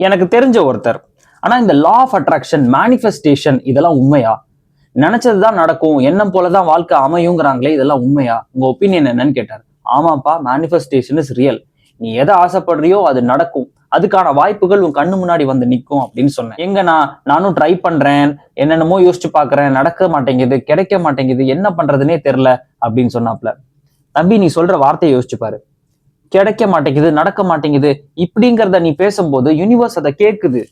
எனக்கு தெரிஞ்ச ஒருத்தர். ஆனா இந்த லா ஆஃப் அட்ராக்ஷன், மேனிஃபெஸ்டேஷன் இதெல்லாம் உண்மையா? நினைச்சதுதான் நடக்கும், எண்ணம் போலதான் வாழ்க்கை அமையுங்கிறாங்களே, இதெல்லாம் உண்மையா? உங்க ஒப்பீனியன் என்னன்னு கேட்டார். ஆமாப்பா, மேனிஃபெஸ்டேஷன் இஸ் ரியல். நீ எதை ஆசைப்படுறியோ அது நடக்கும். அதுக்கான வாய்ப்புகள் உன் கண்ணு முன்னாடி வந்து நிற்கும் அப்படின்னு சொன்னேன். எங்க நானும் ட்ரை பண்றேன், என்னென்னமோ யோசிச்சு பாக்குறேன், நடக்க மாட்டேங்குது, கிடைக்க மாட்டேங்குது, என்ன பண்றதுன்னே தெரியல அப்படின்னு சொன்னாப்ல. தம்பி, நீ சொல்ற வார்த்தையை யோசிச்சு பாரு. கிடைக்க மாட்டேங்குது, நடக்க மாட்டேங்குது இப்படிங்கிறத நீ பேசும்போது யூனிவர்ஸ் அதை கேட்குது.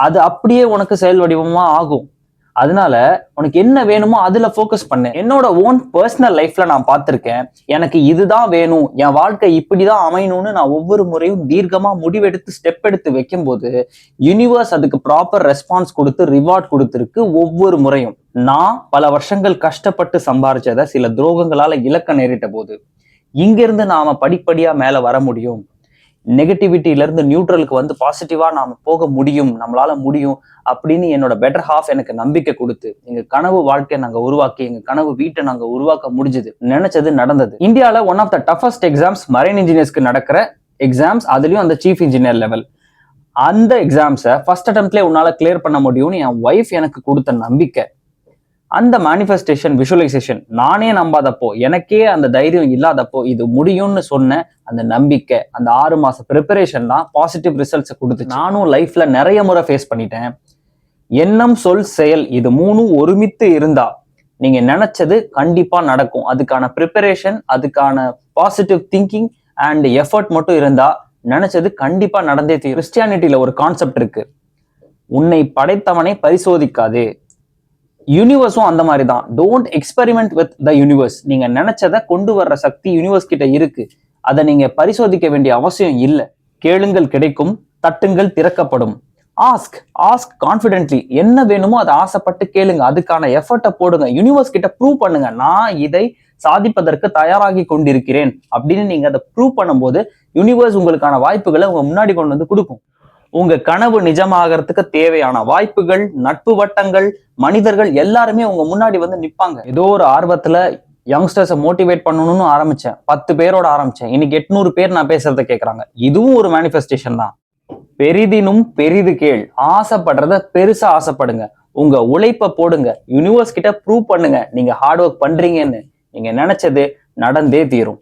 அது அப்படியே உனக்கு செயல் வடிவமா ஆகும். அதனால உனக்கு என்ன வேணுமோ அதுல போக்கஸ் பண்ணு. என்னோட ஓன் பர்சனல் லைஃப்ல நான் பார்த்திருக்கேன். எனக்கு இதுதான் வேணும், என் வாழ்க்கை இப்படிதான் அமையணும்னு நான் ஒவ்வொரு முறையும் தீர்க்கமா முடிவெடுத்து ஸ்டெப் எடுத்து வைக்கும் போது யூனிவர்ஸ் அதுக்கு ப்ராப்பர் ரெஸ்பான்ஸ் கொடுத்து ரிவார்ட் கொடுத்துருக்கு ஒவ்வொரு முறையும். நான் பல வருஷங்கள் கஷ்டப்பட்டு சம்பாரிச்சதை சில துரோகங்களால இழக்க நேரிட்ட போது இங்கிருந்து நாம படிப்படியா மேல வர முடியும். நெகட்டிவிட்டில இருந்து நியூட்ரலுக்கு வந்து பாசிட்டிவா நாம போக முடியும், நம்மளால முடியும் அப்படின்னு என்னோட பெட்டர் ஹாஃப் எனக்கு நம்பிக்கை கொடுத்து எங்க கனவு வாழ்க்கையை நாங்க உருவாக்கி எங்க கனவு வீட்டை நாங்க உருவாக்க முடிஞ்சது. நினைச்சது நடந்தது. இந்தியால one of the toughest exams marine இன்ஜினியர்ஸ்க்கு நடக்கிற எக்ஸாம்ஸ், அதுலயும் அந்த சீஃப் இன்ஜினியர் லெவல். அந்த எக்ஸாம்ஸை ஃபர்ஸ்ட் அட்டெம்ப்ட்லேயே உன்னால கிளியர் பண்ண முடியும்னு என் ஒய்ஃப் எனக்கு கொடுத்த நம்பிக்கை. அந்த மேனிஃபெஸ்டேஷன், விஷுவலைசேஷன் நானே நம்பாதப்போ, எனக்கே அந்த தைரியம் இல்லாதப்போ இது முடியும்னு சொன்ன அந்த நம்பிக்கை, அந்த 6 மாச ப்ரிப்பரேஷன் தான் பாசிட்டிவ் ரிசல்ட்ஸை கொடுத்து. நானும் லைஃப்ல நிறைய முறை ஃபேஸ் பண்ணிட்டேன். எண்ணம், சொல், செயல் இது 3 ஒருமித்து இருந்தா நீங்க நினைச்சது கண்டிப்பா நடக்கும். அதுக்கான ப்ரிப்பரேஷன், அதுக்கான பாசிட்டிவ் திங்கிங் அண்ட் எஃபர்ட் மட்டும் இருந்தா நினைச்சது கண்டிப்பா நடந்தே தீரும். கிறிஸ்டியானிட்டியில ஒரு கான்செப்ட் இருக்கு, உன்னை படைத்தவனை பரிசோதிக்காதே. யூனிவர்ஸும் அந்த மாதிரி தான். Don't experiment with the universe. நீங்க நினைச்சதை கொண்டு வர்ற சக்தி யூனிவர்ஸ் கிட்ட இருக்கு. அதை நீங்க பரிசோதிக்க வேண்டிய அவசியம் இல்லை. கேளுங்கள் கிடைக்கும், தட்டுங்கள் திறக்கப்படும். Ask confidently. என்ன வேணுமோ அதை ஆசைப்பட்டு கேளுங்க, அதுக்கான எஃபர்ட்டை போடுங்க, யூனிவர்ஸ் கிட்ட ப்ரூவ் பண்ணுங்க, நான் இதை சாதிப்பதற்கு தயாராகி கொண்டிருக்கிறேன் அப்படின்னு நீங்க அதை ப்ரூவ் பண்ணும்போது யூனிவர்ஸ் உங்களுக்கான வாய்ப்புகளை உங்க முன்னாடி கொண்டு வந்து கொடுக்கும். உங்க கனவு நிஜமாகறதுக்கு தேவையான வாய்ப்புகள், நட்பு வட்டங்கள், மனிதர்கள் எல்லாருமே உங்க முன்னாடி வந்து நிப்பாங்க. ஏதோ ஒரு ஆர்வத்துல யங்ஸ்டர்ஸை மோட்டிவேட் பண்ணணும்னு ஆரம்பிச்சேன். 10 பேரோட ஆரம்பிச்சேன். இன்னைக்கு 800 பேர் நான் பேசுறத கேட்கறாங்க. இதுவும் ஒரு மேனிஃபெஸ்டேஷன் தான். பெரிதினும் பெரிது கேள். ஆசைப்படுறத பெருசா ஆசைப்படுங்க. உங்க உழைப்பை போடுங்க. யூனிவர்ஸ் கிட்ட ப்ரூவ் பண்ணுங்க நீங்க ஹார்ட் ஒர்க் பண்றீங்கன்னு. நீங்க நினைச்சது நடந்தே தீரும்.